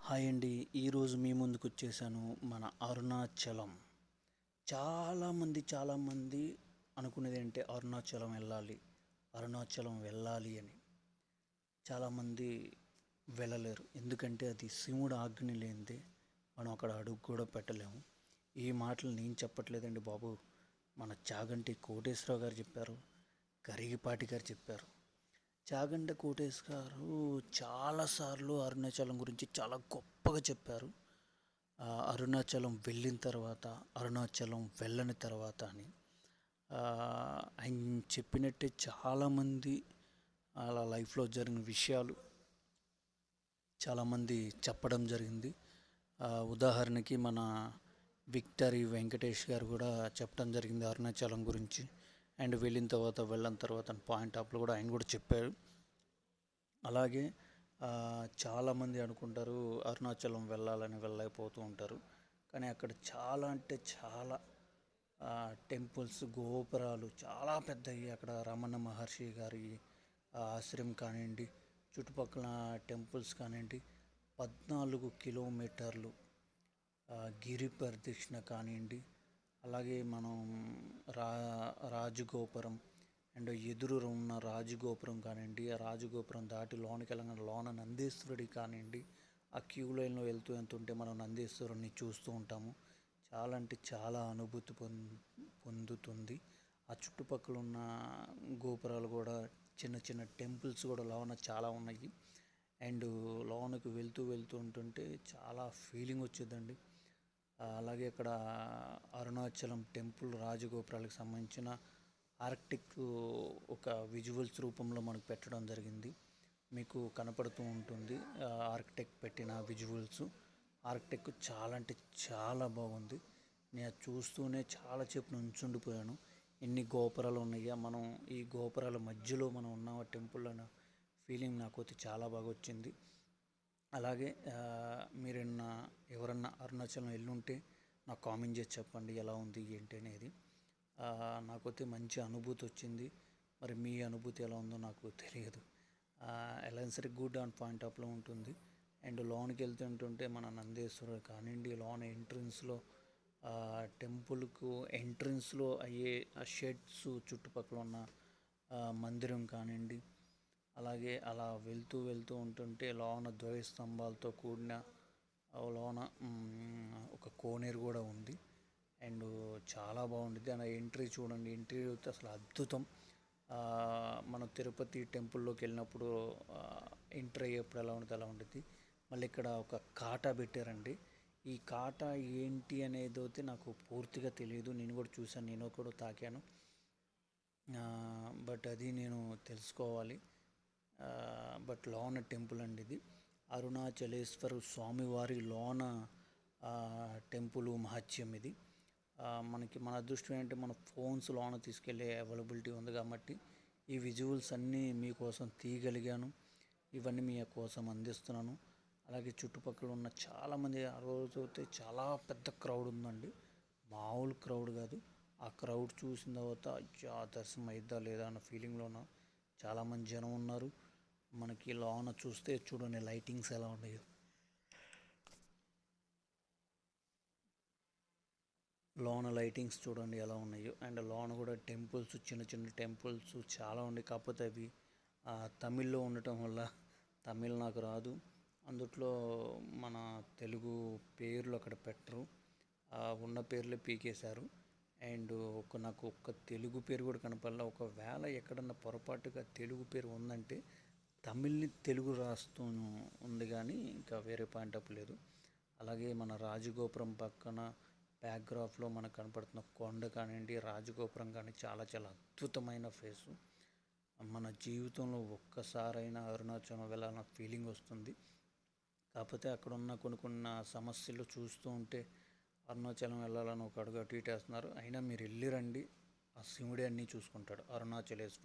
Hi అండి. ఈరోజు మీ ముందుకు వచ్చేసాను మన అరుణాచలం. చాలామంది అనుకునేది ఏంటంటే అరుణాచలం వెళ్ళాలి, అరుణాచలం వెళ్ళాలి అని. చాలామంది వెళ్ళలేరు, ఎందుకంటే అది శివుడు ఆజ్ఞ లేనిదే మనం అక్కడ అడుగు కూడా పెట్టలేము. ఈ మాటలు నేను చెప్పట్లేదండి బాబు, మన చాగంటి కోటేశ్వరరావు గారు చెప్పారు, గరిగిపాటి గారు చెప్పారు. చాగంటి కోటేష్ గారు చాలాసార్లు అరుణాచలం గురించి చాలా గొప్పగా చెప్పారు. అరుణాచలం వెళ్ళిన తర్వాత, అరుణాచలం వెళ్ళని తర్వాత అని. ఆయన చెప్పినట్టే చాలామంది అలా లైఫ్లో జరిగిన విషయాలు చాలామంది చెప్పడం జరిగింది. ఉదాహరణకి మన విక్టరీ వెంకటేష్ గారు కూడా చెప్పడం జరిగింది అరుణాచలం గురించి. అండ్ వెళ్ళిన తర్వాత పాయింట్ ఆఫ్లో కూడా ఆయన కూడా చెప్పారు. అలాగే చాలామంది అనుకుంటారు అరుణాచలం వెళ్ళాలని వెళ్ళకపోతూ ఉంటారు. కానీ అక్కడ చాలా అంటే చాలా టెంపుల్స్, గోపురాలు చాలా పెద్దవి. అక్కడ రమణ మహర్షి గారి ఆశ్రమం కానివ్వండి, చుట్టుపక్కల టెంపుల్స్ కానివ్వండి, 14 కిలోమీటర్లు గిరి ప్రదక్షిణ కానివ్వండి, అలాగే మనం రాజగోపురం అండ్ ఎదురు ఉన్న రాజగోపురం కానివ్వండి, ఆ రాజగోపురం దాటి లోనికి వెళ్ళగానే లోన నందీశ్వరుడి కానివ్వండి, ఆ క్యూ లైన్లో వెళ్తుంటే మనం నందీశ్వరుడిని చూస్తూ ఉంటాము. చాలా అంటే చాలా అనుభూతి పొందుతుంది. ఆ చుట్టుపక్కల ఉన్న గోపురాలు కూడా చిన్న చిన్న టెంపుల్స్ కూడా లోన చాలా ఉన్నాయి. అండ్ లోనకు వెళ్తూ ఉంటుంటే చాలా ఫీలింగ్ వచ్చేదండి. అలాగే అక్కడ అరుణాచలం టెంపుల్ రాజగోపురాలకు సంబంధించిన ఆర్కిటెక్ట్ ఒక విజువల్స్ రూపంలో మనకు పెట్టడం జరిగింది. మీకు కనపడుతూ ఉంటుంది ఆర్కిటెక్ట్ పెట్టిన విజువల్స్. ఆర్కిటెక్ట్ చాలా అంటే చాలా బాగుంది. నేను చూస్తూనే చాలా సేపు నుంచుండిపోయాను. ఎన్ని గోపురాలు ఉన్నాయా, మనం ఈ గోపురాల మధ్యలో మనం ఉన్న టెంపుల్ అన్న ఫీలింగ్ నాకు అయితే చాలా బాగా వచ్చింది. అలాగే ఎవరన్నా అరుణాచలం వెళ్ళుంటే నాకు కామెంట్ చేసి చెప్పండి ఎలా ఉంది ఏంటి అనేది. నాకైతే మంచి అనుభూతి వచ్చింది. మరి మీ అనుభూతి ఎలా ఉందో నాకు తెలియదు. ఎలా సరే గుడ్ ఆన్ పాయింట్ ఆఫ్లో ఉంటుంది. అండ్ లోనికి వెళ్తుంటుంటే మన నందేశ్వరుడు కానివ్వండి, లోన ఎంట్రన్స్లో టెంపుల్కు ఎంట్రన్స్లో అయ్యే ఆ షెడ్స్, చుట్టుపక్కల ఉన్న మందిరం కానివ్వండి, అలాగే అలా వెళ్తూ ఉంటుంటే లోన ద్వయస్తంభాలతో కూడిన లోన ఒక కోనేరు కూడా ఉంది. అండ్ చాలా బాగుంటుంది. ఆ ఎంట్రీ చూడండి, ఎంట్రీ అయితే అసలు అద్భుతం. మనం తిరుపతి టెంపుల్లోకి వెళ్ళినప్పుడు ఎంట్రీ అయ్యేప్పుడు ఎలా ఉంటుంది అలా ఉంటుంది. మళ్ళీ ఇక్కడ ఒక కాటా పెట్టారండి. ఈ కాటా ఏంటి అనేది అయితే నాకు పూర్తిగా తెలియదు. నేను కూడా చూశాను, నేను కూడా తాకాను. బట్ అది నేను తెలుసుకోవాలి. బట్ లోన టెంపుల్ అండి ఇది. అరుణాచలేశ్వర స్వామివారి లోన టెంపుల్ మహత్యం ఇది. మన అదృష్టం ఏంటంటే మన ఫోన్స్ లోన తీసుకెళ్ళే అవైలబిలిటీ ఉంది కాబట్టి ఈ విజువల్స్ అన్నీ మీకోసం తీయగలిగాను. ఇవన్నీ మీ కోసం అందిస్తున్నాను. అలాగే చుట్టుపక్కల ఉన్న చాలామంది ఆ రోజు అయితే చాలా పెద్ద క్రౌడ్ ఉందండి, మామూలు క్రౌడ్ కాదు. ఆ క్రౌడ్ చూసిన తర్వాత దర్శనం అయిద్దా లేదా అన్న ఫీలింగ్లోన చాలామంది జనం ఉన్నారు. మనకి లోన చూస్తే చూడండి లైటింగ్స్ ఎలా ఉన్నాయో. లోన లైటింగ్స్ చూడండి ఎలా ఉన్నాయో. అండ్ లోన కూడా టెంపుల్స్, చిన్న చిన్న టెంపుల్స్ చాలా ఉన్నాయి. కాకపోతే అవి తమిళ్లో ఉండటం వల్ల తమిళ్ నాకు రాదు. అందుట్లో మన తెలుగు పేర్లు అక్కడ పెట్టరు, ఉన్న పేర్లే పీకేశారు. అండ్ నాకు ఒక్క తెలుగు పేరు కూడా కనపడలే. ఒకవేళ ఎక్కడన్నా పొరపాటుగా తెలుగు పేరు ఉందంటే తమిళ్ని తెలుగు రాస్తూ ఉంది, కానీ ఇంకా వేరే పాయింట్ ఆఫ్ లేదు. అలాగే మన రాజగోపురం పక్కన బ్యాక్గ్రాఫ్లో మనకు కనపడుతున్న కొండ కానివ్వండి, రాజగోపురం కానీ చాలా చాలా అద్భుతమైన ఫేసు. మన జీవితంలో ఒక్కసారైనా అరుణాచలం వెళ్ళాలన్న ఫీలింగ్ వస్తుంది. కాకపోతే అక్కడ ఉన్న కొన్ని సమస్యలు చూస్తూ ఉంటే అరుణాచలం వెళ్ళాలని ఒక అడుగు అటు ఇటు వేస్తున్నారు. అయినా మీరు వెళ్ళి రండి, ఆ శివుడే అన్నీ చూసుకుంటాడు, అరుణాచలేశ్వర్.